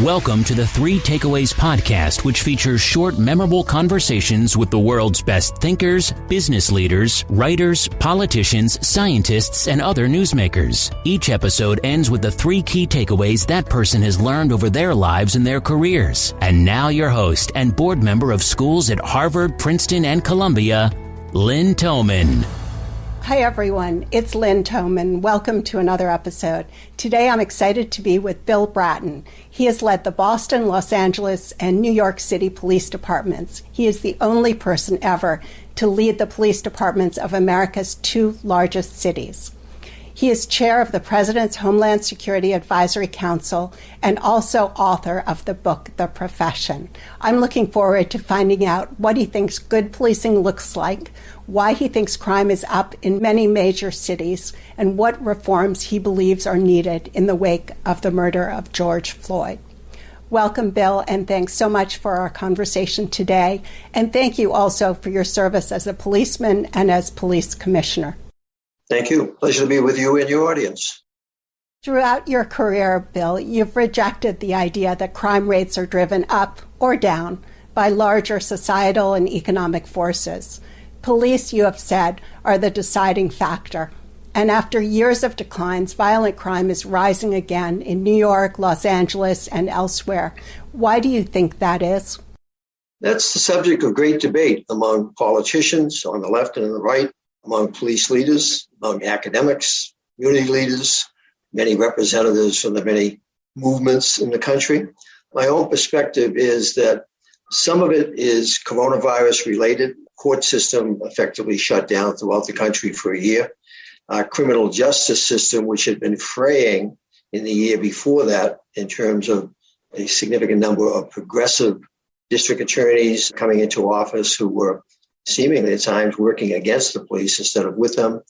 Welcome to the Three Takeaways podcast, which features short, memorable conversations with the world's best thinkers, business leaders, writers, politicians, scientists, and other newsmakers. Each episode ends with the three key takeaways that person has learned over their lives and their careers. And now your host and board member of schools at Harvard, Princeton, and Columbia, Lynn Toman. Hi everyone, it's Lynn Toman. Welcome to another episode. Today I'm excited to be with Bill Bratton. He has led the Boston, Los Angeles, and New York City police departments. He is the only person ever to lead the police departments of America's two largest cities. He is chair of the President's Homeland Security Advisory Council and also author of the book, The Profession. I'm looking forward to finding out what he thinks good policing looks like, why he thinks crime is up in many major cities, and what reforms he believes are needed in the wake of the murder of George Floyd. Welcome, Bill, and thanks so much for our conversation today. And thank you also for your service as a policeman and as police commissioner. Thank you. Pleasure to be with you and your audience. Throughout your career, Bill, you've rejected the idea that crime rates are driven up or down by larger societal and economic forces. Police, you have said, are the deciding factor. And after years of declines, violent crime is rising again in New York, Los Angeles, and elsewhere. Why do you think that is? That's the subject of great debate among politicians on the left and on the right, among police leaders, among academics, community leaders, many representatives from the many movements in the country. My own perspective is that some of it is coronavirus related. Court system effectively shut down throughout the country for a year. Our criminal justice system, which had been fraying in the year before that in terms of a significant number of progressive district attorneys coming into office who were seemingly at times working against the police instead of with them,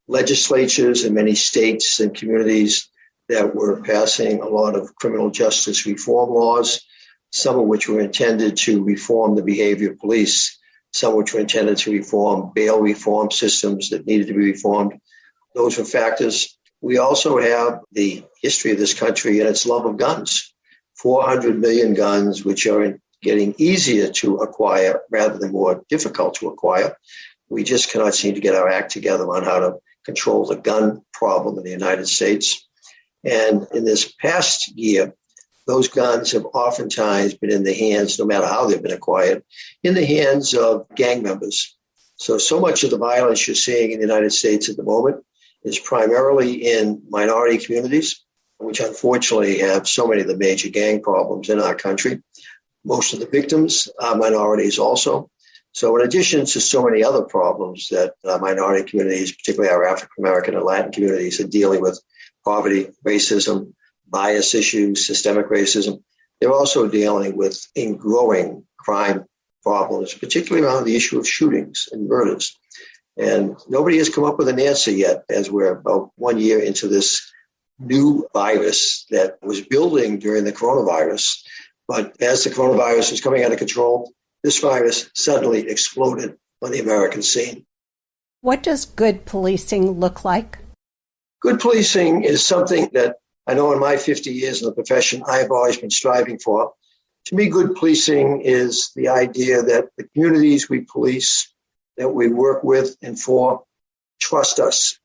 legislatures in many states and communities that were passing a lot of criminal justice reform laws, some of which were intended to reform the behavior of police, some which were intended to reform bail reform systems that needed to be reformed. Those were factors. We also have the history of this country and its love of guns, 400 million guns, which are getting easier to acquire rather than more difficult to acquire. We just cannot seem to get our act together on how to control the gun problem in the United States. And in this past year, those guns have oftentimes been in the hands, no matter how they've been acquired, in the hands of gang members. So much of the violence you're seeing in the United States at the moment is primarily in minority communities, which unfortunately have so many of the major gang problems in our country. Most of the victims are minorities also. So in addition to so many other problems that minority communities, particularly our African-American and Latin communities, are dealing with, poverty, racism, bias issues, systemic racism, they're also dealing with growing crime problems, particularly around the issue of shootings and murders. And nobody has come up with an answer yet, as we're about 1 year into this new virus that was building during the coronavirus. But as the coronavirus was coming out of control, this virus suddenly exploded on the American scene. What does good policing look like? Good policing is something that I know in my 50 years in the profession, I've always been striving for. To me, good policing is the idea that the communities we police, that we work with and for, trust us.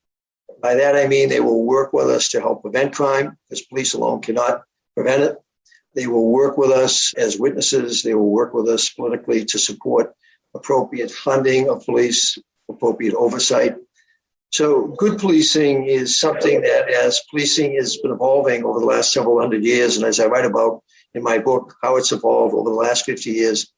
By that, I mean they will work with us to help prevent crime, because police alone cannot prevent it. They will work with us as witnesses. They will work with us politically to support appropriate funding of police, appropriate oversight. So good policing is something that, as policing has been evolving over the last several hundred years, and as I write about in my book, how it's evolved over the last 50 years,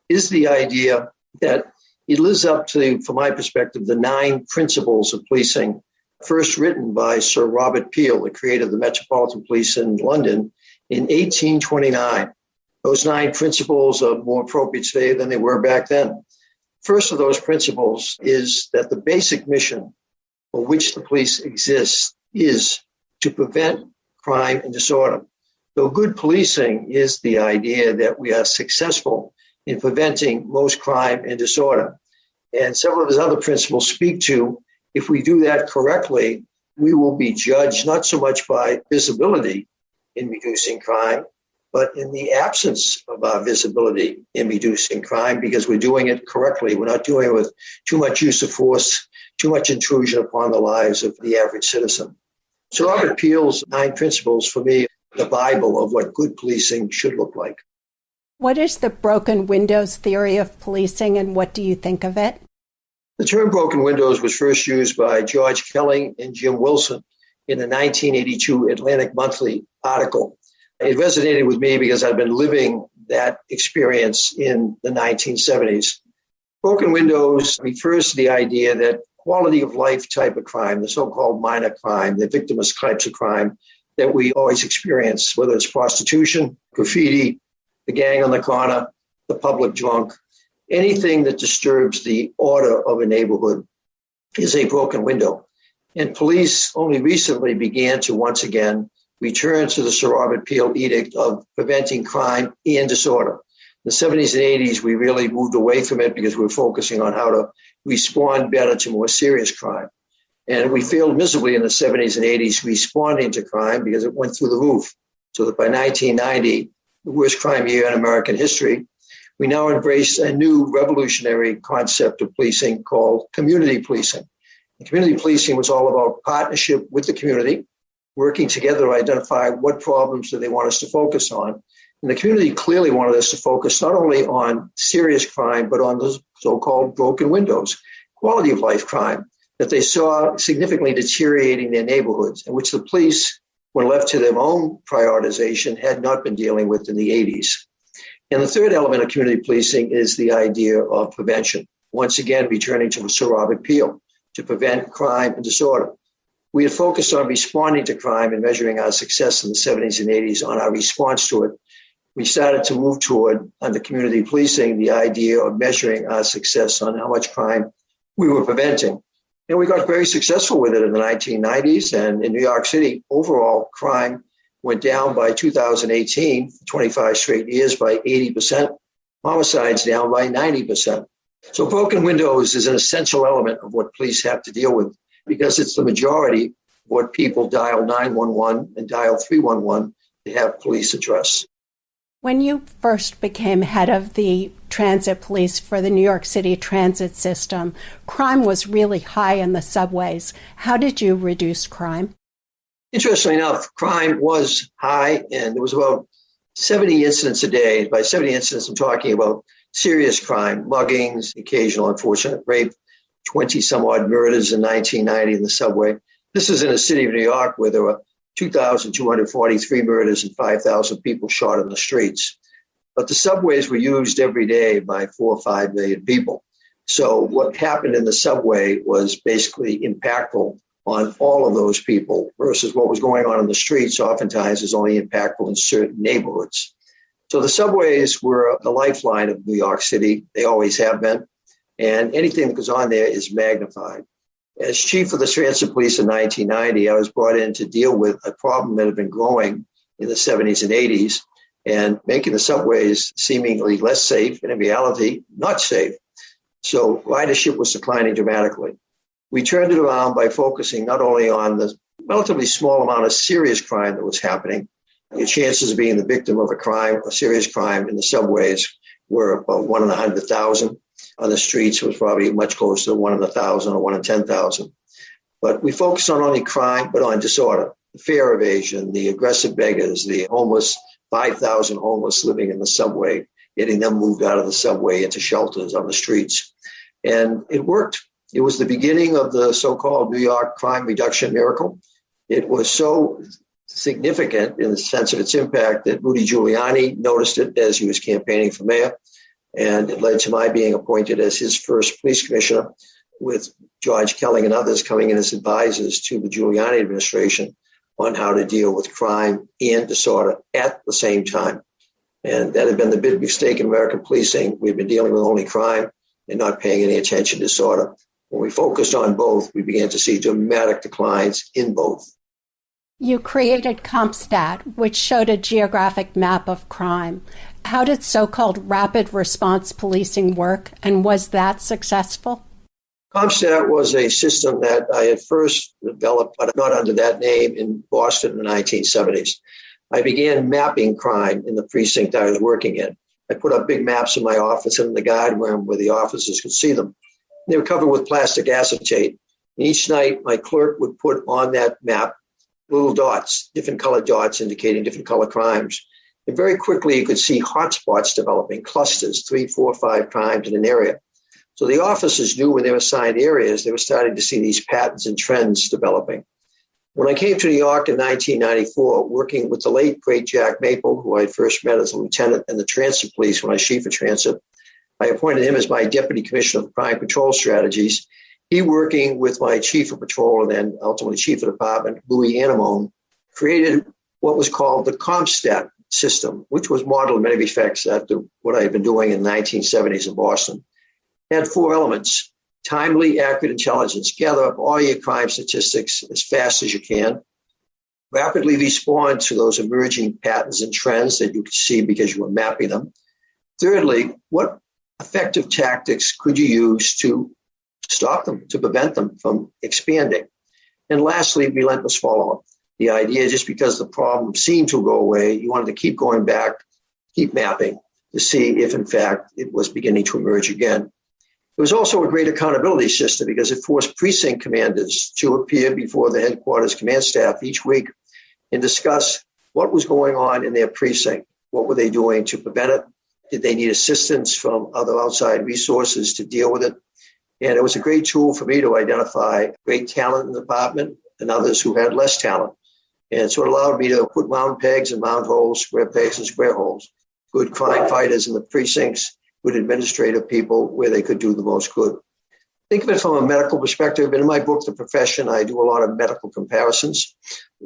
is the idea that it lives up to, from my perspective, the 9 principles of policing, first written by Sir Robert Peel, the creator of the Metropolitan Police in London, in 1829. Those 9 principles are more appropriate today than they were back then. First of those principles is that the basic mission for which the police exist is to prevent crime and disorder. So good policing is the idea that we are successful in preventing most crime and disorder. And several of his other principles speak to, if we do that correctly, we will be judged not so much by visibility in reducing crime, but in the absence of our visibility in reducing crime, because we're doing it correctly. We're not doing it with too much use of force, too much intrusion upon the lives of the average citizen. So Robert Peel's 9 principles, for me, the Bible of what good policing should look like. What is the broken windows theory of policing, and what do you think of it? The term broken windows was first used by George Kelly and Jim Wilson in the 1982 Atlantic Monthly article. It resonated with me because I've been living that experience in the 1970s. Broken windows refers to the idea that quality of life type of crime, the so-called minor crime, the victimless types of crime that we always experience, whether it's prostitution, graffiti, the gang on the corner, the public drunk, anything that disturbs the order of a neighborhood is a broken window. And police only recently began to once again return to the Sir Robert Peel edict of preventing crime and disorder. In the 70s and 80s, we really moved away from it because we were focusing on how to respond better to more serious crime. And we failed miserably in the 70s and 80s responding to crime because it went through the roof. So that by 1990, the worst crime year in American history, we now embrace a new revolutionary concept of policing called community policing. And community policing was all about partnership with the community, working together to identify what problems do they want us to focus on. And the community clearly wanted us to focus not only on serious crime, but on those so-called broken windows, quality of life crime that they saw significantly deteriorating their neighborhoods, and which the police, when left to their own prioritization, had not been dealing with in the 80s. And the third element of community policing is the idea of prevention. Once again, returning to Sir Robert Peel, to prevent crime and disorder. We had focused on responding to crime and measuring our success in the 70s and 80s on our response to it. We started to move toward, under community policing, the idea of measuring our success on how much crime we were preventing. And we got very successful with it in the 1990s. And in New York City, overall crime went down by 2018, 25 straight years, by 80%. Homicides down by 90%. So broken windows is an essential element of what police have to deal with because it's the majority of what people dial 911 and dial 311 to have police address. When you first became head of the transit police for the New York City transit system, crime was really high in the subways. How did you reduce crime? Interestingly enough, crime was high, and there was about 70 incidents a day. By 70 incidents, I'm talking about serious crime, muggings, occasional unfortunate rape, 20-some-odd murders in 1990 in the subway. This is in the city of New York where there were 2,243 murders and 5,000 people shot in the streets. But the subways were used every day by 4 or 5 million people. So what happened in the subway was basically impactful on all of those people versus what was going on in the streets oftentimes is only impactful in certain neighborhoods. So the subways were the lifeline of New York City. They always have been. And anything that goes on there is magnified. As chief of the transit police in 1990, I was brought in to deal with a problem that had been growing in the 70s and 80s and making the subways seemingly less safe and in reality, not safe. So ridership was declining dramatically. We turned it around by focusing not only on the relatively small amount of serious crime that was happening. Your chances of being the victim of a crime, a serious crime in the subways were about 1 in 100,000. On the streets, it was probably much closer to 1 in 1,000 or 1 in 10,000. But we focused on only crime, but on disorder, the fare evasion, the aggressive beggars, the homeless, 5,000 homeless living in the subway, getting them moved out of the subway into shelters on the streets. And it worked. It was the beginning of the so-called New York crime reduction miracle. It was so significant in the sense of its impact that Rudy Giuliani noticed it as he was campaigning for mayor. And it led to my being appointed as his first police commissioner, with George Kelly and others coming in as advisors to the Giuliani administration on how to deal with crime and disorder at the same time. And that had been the big mistake in American policing. We've been dealing with only crime and not paying any attention to disorder. When we focused on both, we began to see dramatic declines in both. You created CompStat, which showed a geographic map of crime. How did so-called rapid response policing work, and was that successful? CompStat was a system that I had first developed, but not under that name, in Boston in the 1970s. I began mapping crime in the precinct I was working in. I put up big maps in my office and in the guard room where the officers could see them. They were covered with plastic acetate. And each night, my clerk would put on that map little dots, different colored dots indicating different color crimes. And very quickly, you could see hotspots developing, clusters, 3, 4, 5 crimes in an area. So the officers knew when they were assigned areas, they were starting to see these patterns and trends developing. When I came to New York in 1994, working with the late, great Jack Maple, who I first met as a lieutenant in the transit police when I was chief of transit, I appointed him as my deputy commissioner of crime control strategies. He, working with my chief of patrol and then ultimately chief of department, Louis Anamone, created what was called the CompStat system, which was modeled in many respects after what I had been doing in the 1970s in Boston. It had 4 elements: timely, accurate intelligence, gather up all your crime statistics as fast as you can, rapidly respond to those emerging patterns and trends that you could see because you were mapping them. Thirdly, what effective tactics could you use to stop them, to prevent them from expanding? And lastly, relentless follow-up. The idea, just because the problem seemed to go away, you wanted to keep going back, keep mapping to see if, in fact, it was beginning to emerge again. It was also a great accountability system because it forced precinct commanders to appear before the headquarters command staff each week and discuss what was going on in their precinct. What were they doing to prevent it? Did they need assistance from other outside resources to deal with it? And it was a great tool for me to identify great talent in the department and others who had less talent. And so it allowed me to put round pegs in round holes, square pegs in square holes, good crime fighters in the precincts, good administrative people where they could do the most good. Think of it from a medical perspective. In my book, The Profession, I do a lot of medical comparisons.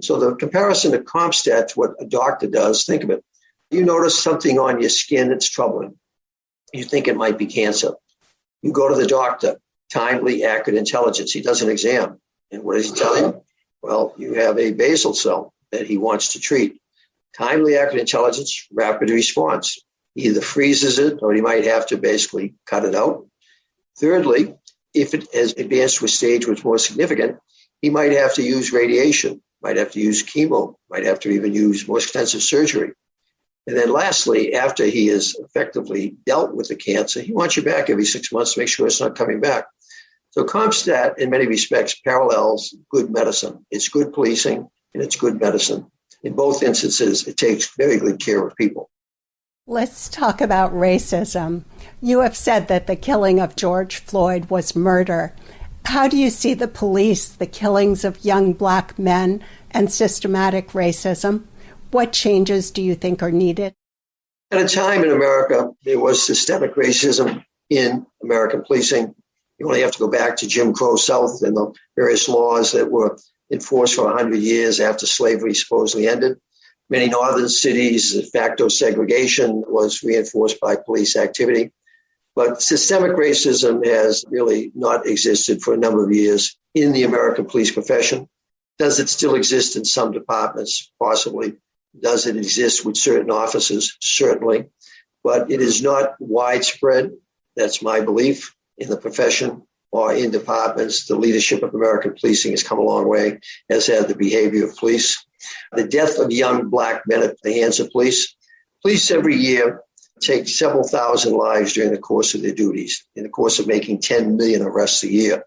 So the comparison to CompStat, to what a doctor does, think of it. You notice something on your skin that's troubling. You think it might be cancer. You go to the doctor, timely, accurate intelligence. He does an exam. And what does he tell you? Well, you have a basal cell that he wants to treat. Timely, accurate intelligence, rapid response. He either freezes it or he might have to basically cut it out. Thirdly, if it has advanced to a stage which is more significant, he might have to use radiation, might have to use chemo, might have to even use more extensive surgery. And then lastly, after he has effectively dealt with the cancer, he wants you back every 6 months to make sure it's not coming back. So CompStat, in many respects, parallels good medicine. It's good policing and it's good medicine. In both instances, it takes very good care of people. Let's talk about racism. You have said that the killing of George Floyd was murder. How do you see the police, the killings of young Black men, and systematic racism? What changes do you think are needed? At a time in America, there was systemic racism in American policing. You only have to go back to Jim Crow South and the various laws that were enforced for 100 years after slavery supposedly ended. Many northern cities, de facto segregation was reinforced by police activity. But systemic racism has really not existed for a number of years in the American police profession. Does it still exist in some departments? Possibly. Does it exist with certain officers? Certainly. But it is not widespread. That's my belief in the profession or in departments. The leadership of American policing has come a long way, as had the behavior of police. The death of young Black men at the hands of police. Police every year take several thousand lives during the course of their duties, in the course of making 10 million arrests a year.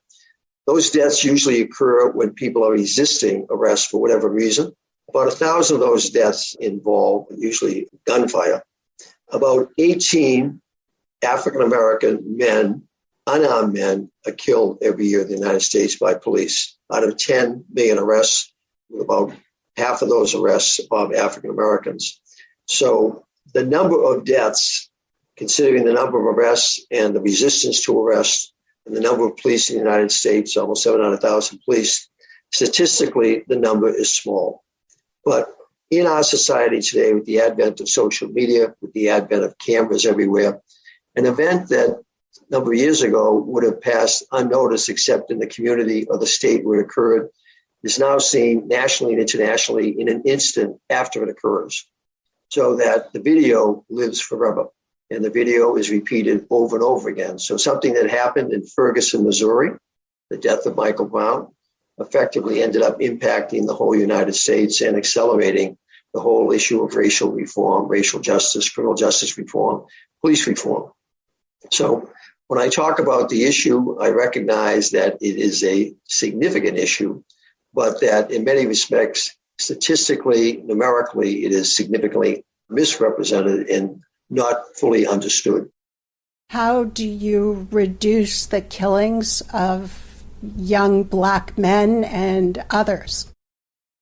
Those deaths usually occur when people are resisting arrest for whatever reason. About 1,000 of those deaths involve usually gunfire. About 18 African-American men, unarmed men, are killed every year in the United States by police. Out of 10 million arrests, about half of those arrests are African-Americans. So the number of deaths, considering the number of arrests and the resistance to arrest and the number of police in the United States, almost 700,000 police, statistically, the number is small. But in our society today, with the advent of social media, with the advent of cameras everywhere, an event that a number of years ago would have passed unnoticed except in the community or the state where it occurred is now seen nationally and internationally in an instant after it occurs, so that the video lives forever and the video is repeated over and over again. So something that happened in Ferguson, Missouri, the death of Michael Brown, effectively ended up impacting the whole United States and accelerating the whole issue of racial reform, racial justice, criminal justice reform, police reform. So when I talk about the issue, I recognize that it is a significant issue, but that in many respects, statistically, numerically, it is significantly misrepresented and not fully understood. How do you reduce the killings of young Black men and others?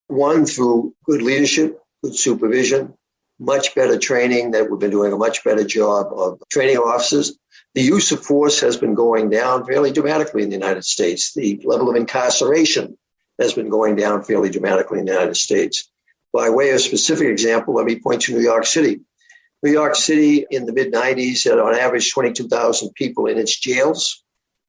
One, through good leadership, good supervision, much better training, that we've been doing a much better job of training officers. The use of force has been going down fairly dramatically in the United States. The level of incarceration has been going down fairly dramatically in the United States. By way of specific example, let me point to New York City. New York City in the mid-90s had on average 22,000 people in its jails.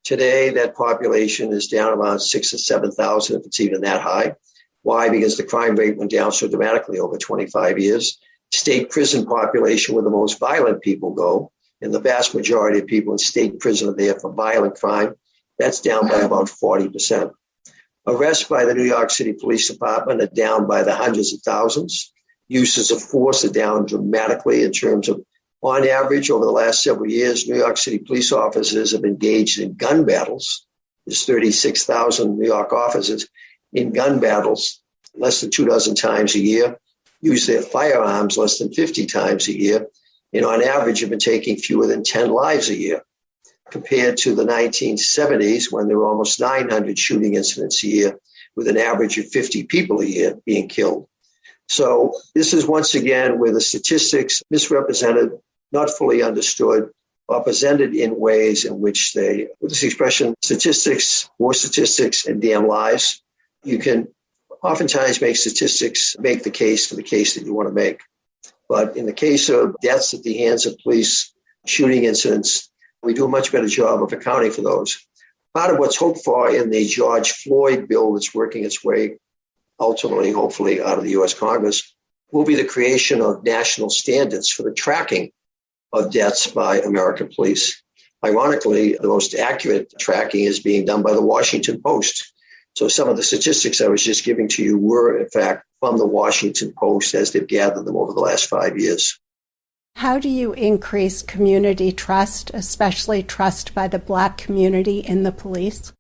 Today, that population is down around 6,000 or 7,000, if it's even that high. Why? Because the crime rate went down so dramatically over 25 years. State prison population, where the most violent people go, and the vast majority of people in state prison are there for violent crime, that's down by about 40%. Arrests by the New York City Police Department are down by the hundreds of thousands. Uses of force are down dramatically in terms of, on average, over the last several years, New York City police officers have engaged in gun battles. There's 36,000 New York officers in gun battles less than 24 times a year, use their firearms less than 50 times a year, and on average have been taking fewer than 10 lives a year, compared to the 1970s when there were almost 900 shooting incidents a year with an average of 50 people a year being killed. So this is once again where the statistics misrepresented, not fully understood, are presented in ways in which they, with this expression, statistics, more statistics, and damn lies. You can oftentimes make statistics make the case for the case that you want to make. But in the case of deaths at the hands of police, shooting incidents, we do a much better job of accounting for those. Part of what's hoped for in the George Floyd bill that's working its way ultimately, hopefully, out of the U.S. Congress, will be the creation of national standards for the tracking of deaths by American police. Ironically, the most accurate tracking is being done by the Washington Post. So some of the statistics I was just giving to you were, in fact, from the Washington Post as they've gathered them over the last 5 years. How do you increase community trust, especially trust by the Black community in the police?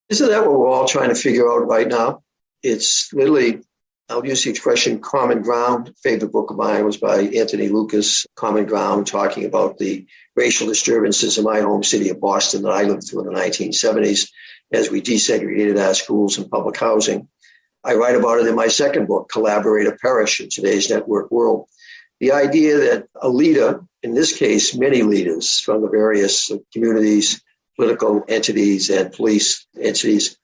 Isn't that what we're all trying to figure out right now? It's literally, I'll use the expression common ground. Favorite book of mine was by Anthony Lucas, Common Ground, talking about the racial disturbances in my home city of Boston that I lived through in the 1970s as we desegregated our schools and public housing. I write about it in my second book, Collaborate or Perish, in today's network world. The idea that a leader, in this case, many leaders from the various communities, political entities, and police entities,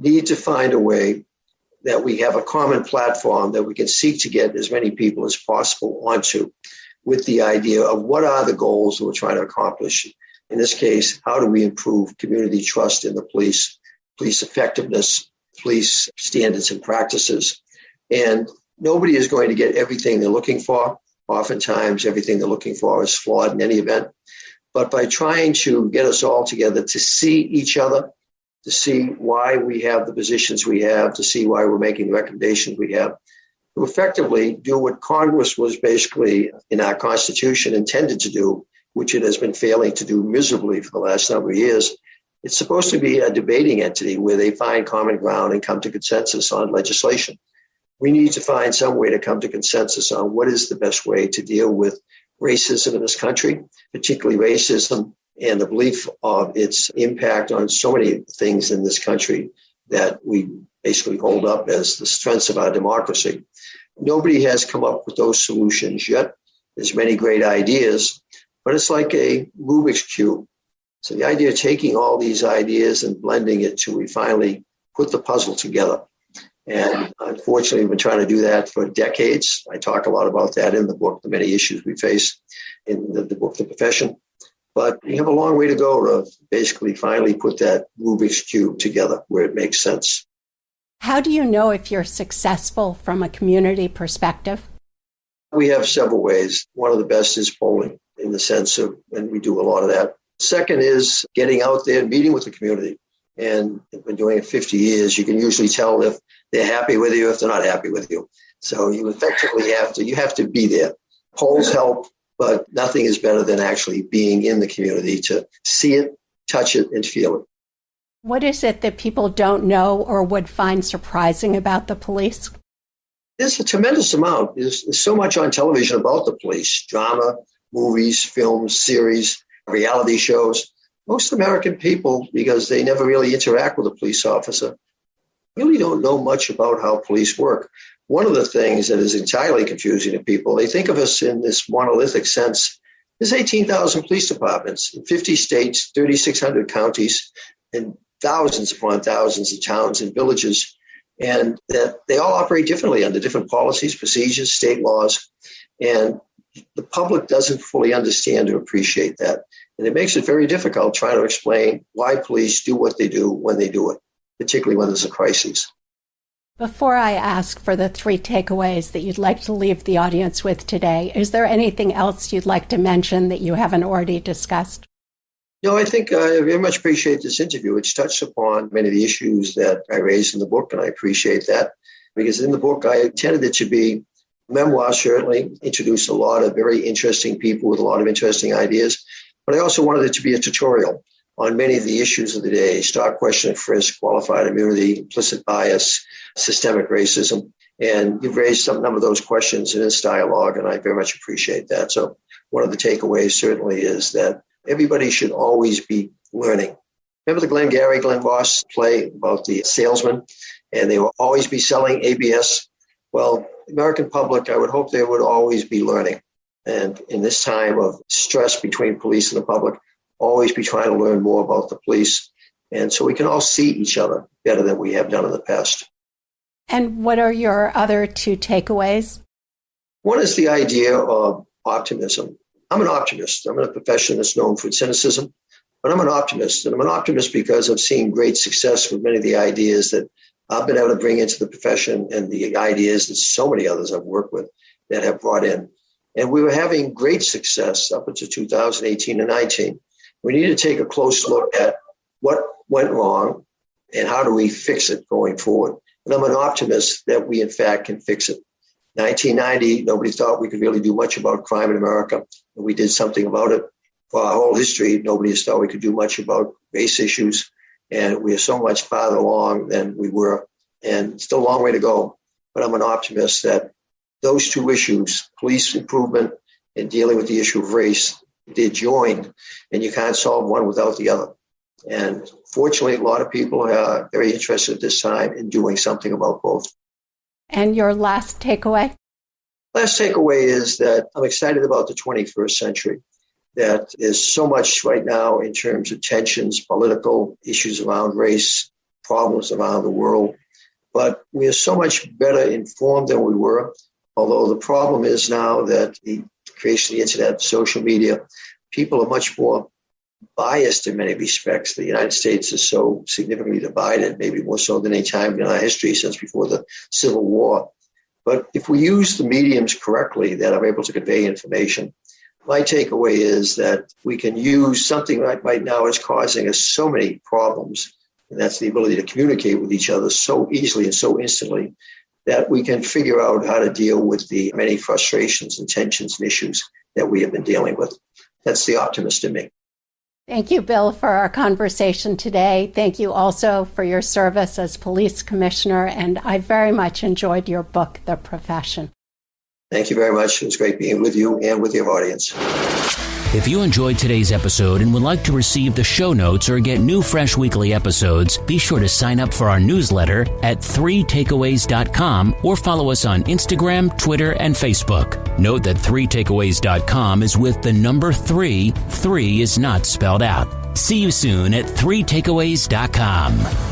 need to find a way that we have a common platform that we can seek to get as many people as possible onto, with the idea of what are the goals that we're trying to accomplish. In this case, how do we improve community trust in the police effectiveness, police standards and practices? And nobody is going to get everything they're looking for. Oftentimes, everything they're looking for is flawed in any event. But by trying to get us all together to see each other, to see why we have the positions we have, to see why we're making the recommendations we have, to effectively do what Congress was basically in our Constitution intended to do, which it has been failing to do miserably for the last number of years. It's supposed to be a debating entity where they find common ground and come to consensus on legislation. We need to find some way to come to consensus on what is the best way to deal with racism in this country, particularly racism and the belief of its impact on so many things in this country that we basically hold up as the strengths of our democracy. Nobody has come up with those solutions yet. There's many great ideas, but it's like a Rubik's Cube. So the idea of taking all these ideas and blending it till we finally put the puzzle together. And unfortunately, we've been trying to do that for decades. I talk a lot about that in the book, the many issues we face in the book, The Profession. But we have a long way to go to basically finally put that Rubik's Cube together where it makes sense. How do you know if you're successful from a community perspective? We have several ways. One of the best is polling in the sense of, and we do a lot of that. Second is getting out there and meeting with the community. And I've been doing it 50 years. You can usually tell if they're happy with you, if they're not happy with you. So you effectively have to be there. Polls help, but nothing is better than actually being in the community to see it, touch it, and feel it. What is it that people don't know or would find surprising about the police? There's a tremendous amount. There's so much on television about the police, drama, movies, films, series, reality shows. Most American people, because they never really interact with a police officer, really don't know much about how police work. One of the things that is entirely confusing to people, they think of us in this monolithic sense. There's 18,000 police departments in 50 states, 3,600 counties, and thousands upon thousands of towns and villages, and that they all operate differently under different policies, procedures, state laws, and the public doesn't fully understand or appreciate that. And it makes it very difficult trying to explain why police do what they do when they do it, particularly when there's a crisis. Before I ask for the 3 takeaways that you'd like to leave the audience with today, is there anything else you'd like to mention that you haven't already discussed? No, I think I very much appreciate this interview. It's touched upon many of the issues that I raised in the book, and I appreciate that because in the book, I intended it to be a memoir, certainly, introduce a lot of very interesting people with a lot of interesting ideas, but I also wanted it to be a tutorial on many of the issues of the day: stop, question, and frisk, qualified immunity, implicit bias, systemic racism. And you've raised some number of those questions in this dialogue, and I very much appreciate that. So one of the takeaways certainly is that everybody should always be learning. Remember the Glenn Ross play about the salesman, and they will always be selling ABS? Well, the American public, I would hope they would always be learning. And in this time of stress between police and the public, always be trying to learn more about the police. And so we can all see each other better than we have done in the past. And what are your other 2 takeaways? One is the idea of optimism. I'm an optimist. I'm in a profession that's known for cynicism, but I'm an optimist. And I'm an optimist because I've seen great success with many of the ideas that I've been able to bring into the profession and the ideas that so many others I've worked with that have brought in. And we were having great success up until 2018 and 19. We need to take a close look at what went wrong and how do we fix it going forward. And I'm an optimist that we, in fact, can fix it. 1990, nobody thought we could really do much about crime in America, and we did something about it. For our whole history, nobody has thought we could do much about race issues, and we are so much farther along than we were, and still a long way to go. But I'm an optimist that those 2 issues, police improvement and dealing with the issue of race, they're joined, and you can't solve one without the other. And fortunately, a lot of people are very interested at this time in doing something about both. And your last takeaway? Last takeaway is that I'm excited about the 21st century, that there's so much right now in terms of tensions, political issues around race, problems around the world, but we are so much better informed than we were, although the problem is now that the creation of the internet, social media, people are much more biased in many respects. The United States is so significantly divided, maybe more so than any time in our history since before the Civil War. But if we use the mediums correctly that are able to convey information, my takeaway is that we can use something right now is causing us so many problems, and that's the ability to communicate with each other so easily and so instantly that we can figure out how to deal with the many frustrations and tensions and issues that we have been dealing with. That's the optimist in me. Thank you, Bill, for our conversation today. Thank you also for your service as police commissioner, and I very much enjoyed your book, The Profession. Thank you very much. It was great being with you and with your audience. If you enjoyed today's episode and would like to receive the show notes or get new fresh weekly episodes, be sure to sign up for our newsletter at 3takeaways.com or follow us on Instagram, Twitter, and Facebook. Note that 3takeaways.com is with the number 3. 3 is not spelled out. See you soon at 3takeaways.com.